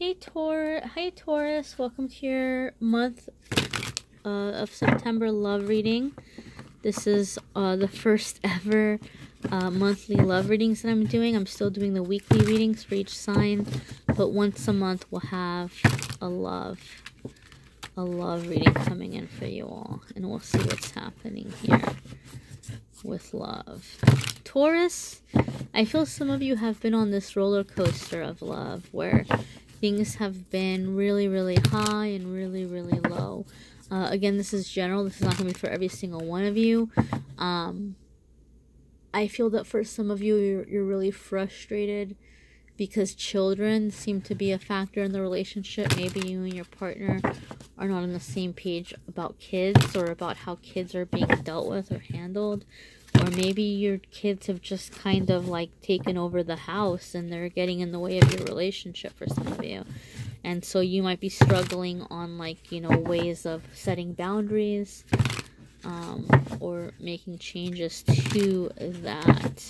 Hi Taurus, welcome to your month of September love reading. This is the first ever monthly love readings that I'm doing. I'm still doing the weekly readings for each sign, but once a month we'll have a love reading coming in for you all, and we'll see what's happening here with love. Taurus, I feel some of you have been on this roller coaster of love where things have been really, really high and really, really low. Again, this is general. This is not going to be for every single one of you. I feel that for some of you, you're really frustrated because children seem to be a factor in the relationship. Maybe you and your partner are not on the same page about kids or about how kids are being dealt with or handled. Or maybe your kids have just kind of like taken over the house and they're getting in the way of your relationship for some of you. And so you might be struggling on, like, you know, ways of setting boundaries or making changes to that.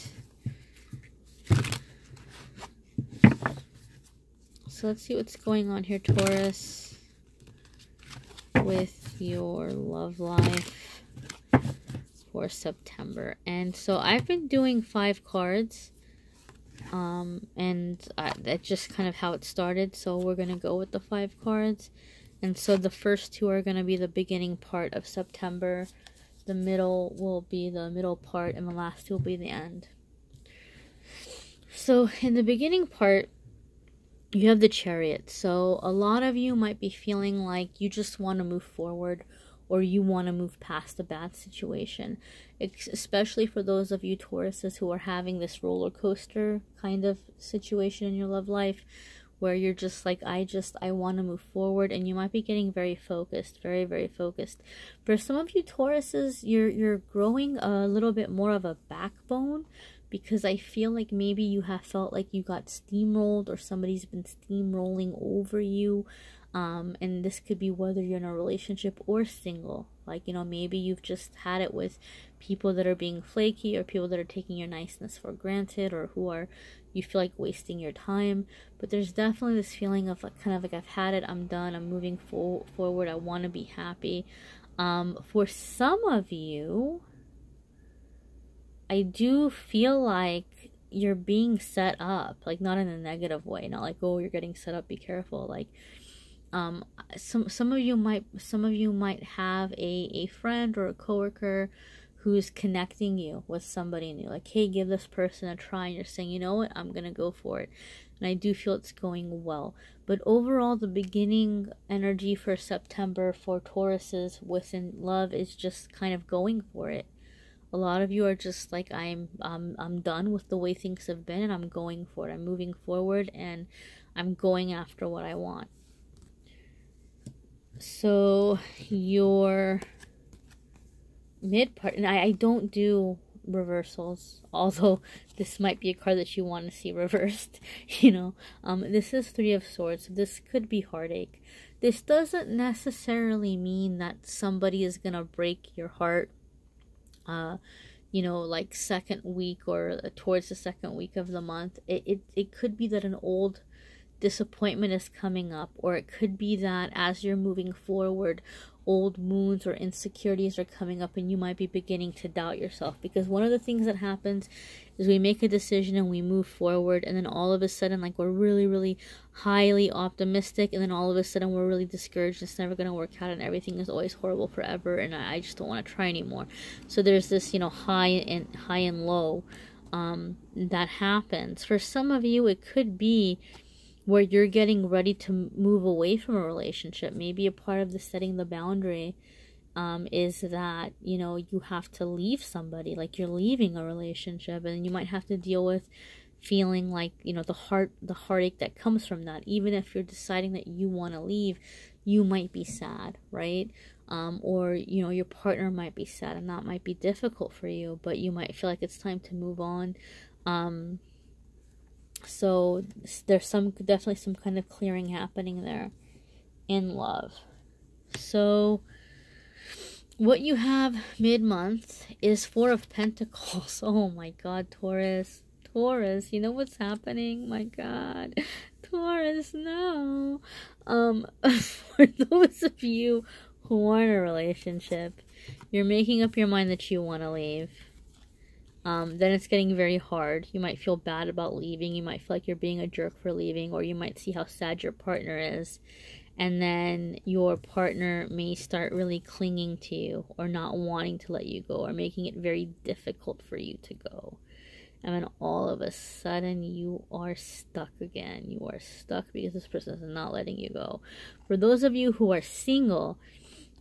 So let's see what's going on here, Taurus, with your love life for September. And so I've been doing 5 cards, and that's just kind of how it started. So we're gonna go with the 5 cards, and so the first 2 are gonna be the beginning part of September, the middle will be the middle part, and the last 2 will be the end. So in the beginning part, you have the Chariot. So a lot of you might be feeling like you just want to move forward, or you want to move past a bad situation. Especially for those of you Tauruses who are having this roller coaster kind of situation in your love life, where you're just like, I want to move forward, and you might be getting very focused, very, very focused. For some of you Tauruses, you're growing a little bit more of a backbone, because I feel like maybe you have felt like you got steamrolled, or somebody's been steamrolling over you. And this could be whether you're in a relationship or single. Like, you know, maybe you've just had it with people that are being flaky, or people that are taking your niceness for granted, or who are, you feel like, wasting your time. But there's definitely this feeling of like, kind of like, I've had it, I'm done, I'm moving forward, I want to be happy. For some of you, I do feel like you're being set up, like not in a negative way, not like, oh, you're getting set up, be careful. Like, some of you might have a friend or a coworker who's connecting you with somebody new. Like, hey, give this person a try, and you're saying, you know what, I'm gonna go for it. And I do feel it's going well. But overall, the beginning energy for September for Tauruses within love is just kind of going for it. A lot of you are just like, I'm done with the way things have been, and I'm going for it. I'm moving forward, and I'm going after what I want. So your mid part, and I don't do reversals, although this might be a card that you want to see reversed, you know. This is 3 of Swords. This could be heartache. This doesn't necessarily mean that somebody is gonna break your heart, you know, like second week or towards the second week of the month. It could be that an old disappointment is coming up, or it could be that as you're moving forward, old wounds or insecurities are coming up, and you might be beginning to doubt yourself. Because one of the things that happens is we make a decision and we move forward, and then all of a sudden, like, we're really, really highly optimistic, and then all of a sudden we're really discouraged, it's never going to work out, and everything is always horrible forever, and I just don't want to try anymore. So there's this, you know, high and low that happens. For some of you, it could be where you're getting ready to move away from a relationship. Maybe a part of the setting the boundary is that, you know, you have to leave somebody, like you're leaving a relationship, and you might have to deal with feeling like, you know, the heartache that comes from that. Even if you're deciding that you want to leave, you might be sad, right? Or, you know, your partner might be sad, and that might be difficult for you, but you might feel like it's time to move on. So there's definitely some kind of clearing happening there in love. So what you have mid-month is 4 of Pentacles. Oh my God, Taurus, you know what's happening? My God, Taurus, no. For those of you who are in a relationship, you're making up your mind that you want to leave. Then it's getting very hard. You might feel bad about leaving. You might feel like you're being a jerk for leaving, or you might see how sad your partner is. And then your partner may start really clinging to you, or not wanting to let you go, or making it very difficult for you to go. And then all of a sudden you are stuck again. You are stuck because this person is not letting you go. For those of you who are single,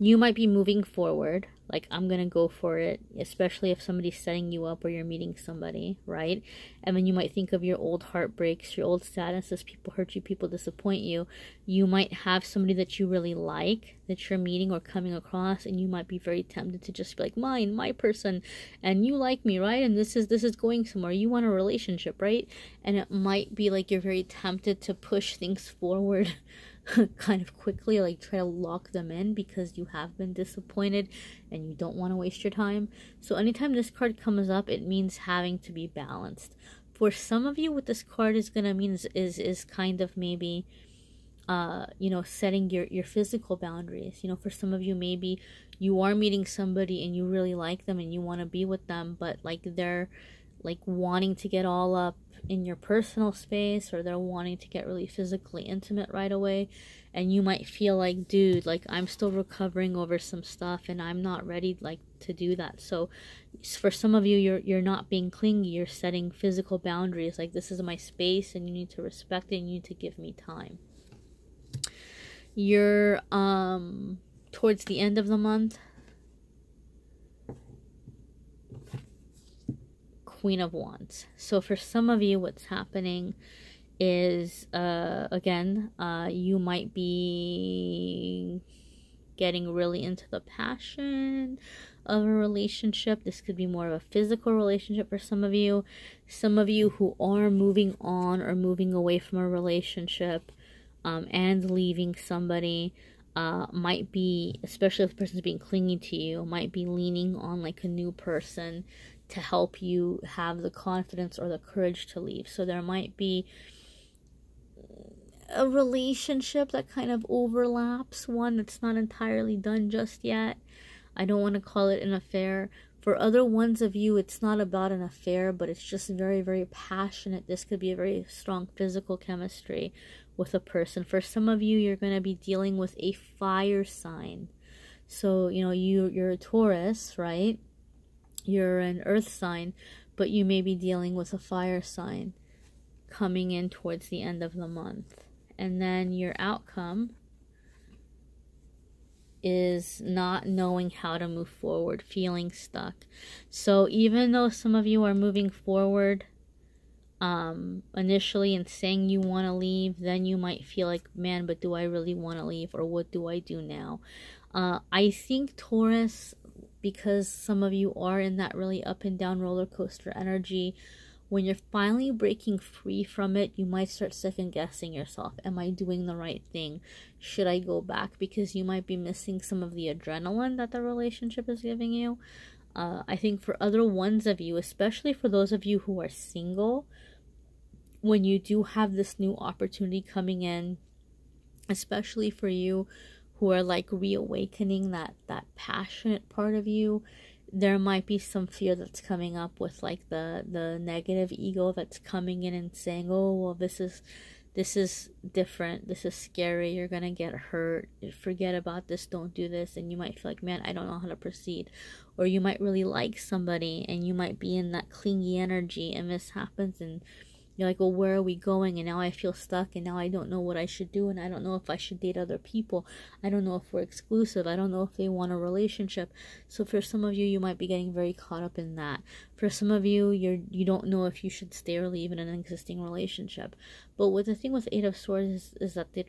you might be moving forward, like, I'm gonna go for it, especially if somebody's setting you up or you're meeting somebody, right? And then you might think of your old heartbreaks, your old sadnesses, people hurt you, people disappoint you. You might have somebody that you really like that you're meeting or coming across, and you might be very tempted to just be like, my person, and you like me, right? And this is going somewhere. You want a relationship, right? And it might be like you're very tempted to push things forward kind of quickly, like try to lock them in because you have been disappointed and you don't want to waste your time. So anytime this card comes up, it means having to be balanced. For some of you, what this card is gonna mean is kind of maybe setting your physical boundaries. For some of you, maybe you are meeting somebody and you really like them and you want to be with them, but like they're like wanting to get all up in your personal space, or they're wanting to get really physically intimate right away, and you might feel like, dude, like, I'm still recovering over some stuff and I'm not ready like to do that. So for some of you, you're not being clingy, you're setting physical boundaries, like, this is my space and you need to respect it and you need to give me time. You're towards the end of the month, Queen of Wands. So for some of you, what's happening is, you might be getting really into the passion of a relationship. This could be more of a physical relationship for some of you. Some of you who are moving on or moving away from a relationship and leaving somebody might be, especially if the person's being clingy to you, might be leaning on like a new person to help you have the confidence or the courage to leave. So there might be a relationship that kind of overlaps, one that's not entirely done just yet. I don't want to call it an affair. For other ones of you, it's not about an affair, but it's just very, very passionate. This could be a very strong physical chemistry with a person. For some of you, you're going to be dealing with a fire sign. So, you're a Taurus, right? You're an earth sign, but you may be dealing with a fire sign coming in towards the end of the month. And then your outcome is not knowing how to move forward, feeling stuck. So even though some of you are moving forward initially and saying you want to leave, then you might feel like, man, but do I really want to leave, or what do I do now? I think Taurus, because some of you are in that really up and down roller coaster energy, when you're finally breaking free from it, you might start second guessing yourself. Am I doing the right thing? Should I go back? Because you might be missing some of the adrenaline that the relationship is giving you. I think for other ones of you, especially for those of you who are single, when you do have this new opportunity coming in, especially for you who are like reawakening that passionate part of you, there might be some fear that's coming up with like the negative ego that's coming in and saying, oh, well, this is different, this is scary, you're gonna get hurt, forget about this, don't do this. And you might feel like, man, I don't know how to proceed. Or you might really like somebody and you might be in that clingy energy, and this happens and you're like, well, where are we going? And now I feel stuck, and now I don't know what I should do, and I don't know if I should date other people. I don't know if we're exclusive. I don't know if they want a relationship. So for some of you, you might be getting very caught up in that. For some of you, you don't know if you should stay or leave in an existing relationship. But what the thing with Eight of Swords is that the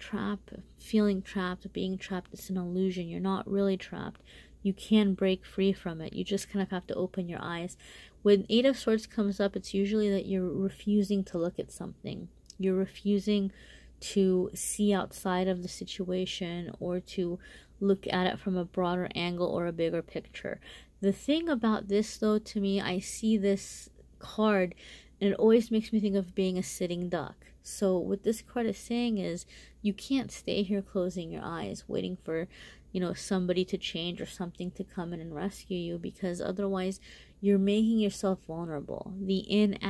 feeling trapped, being trapped, it's an illusion. You're not really trapped. You can break free from it. You just kind of have to open your eyes. When Eight of Swords comes up, it's usually that you're refusing to look at something. You're refusing to see outside of the situation or to look at it from a broader angle or a bigger picture. The thing about this, though, to me, I see this card and it always makes me think of being a sitting duck. So what this card is saying is you can't stay here closing your eyes waiting for, you know, somebody to change or something to come in and rescue you, because otherwise you're making yourself vulnerable. The inaction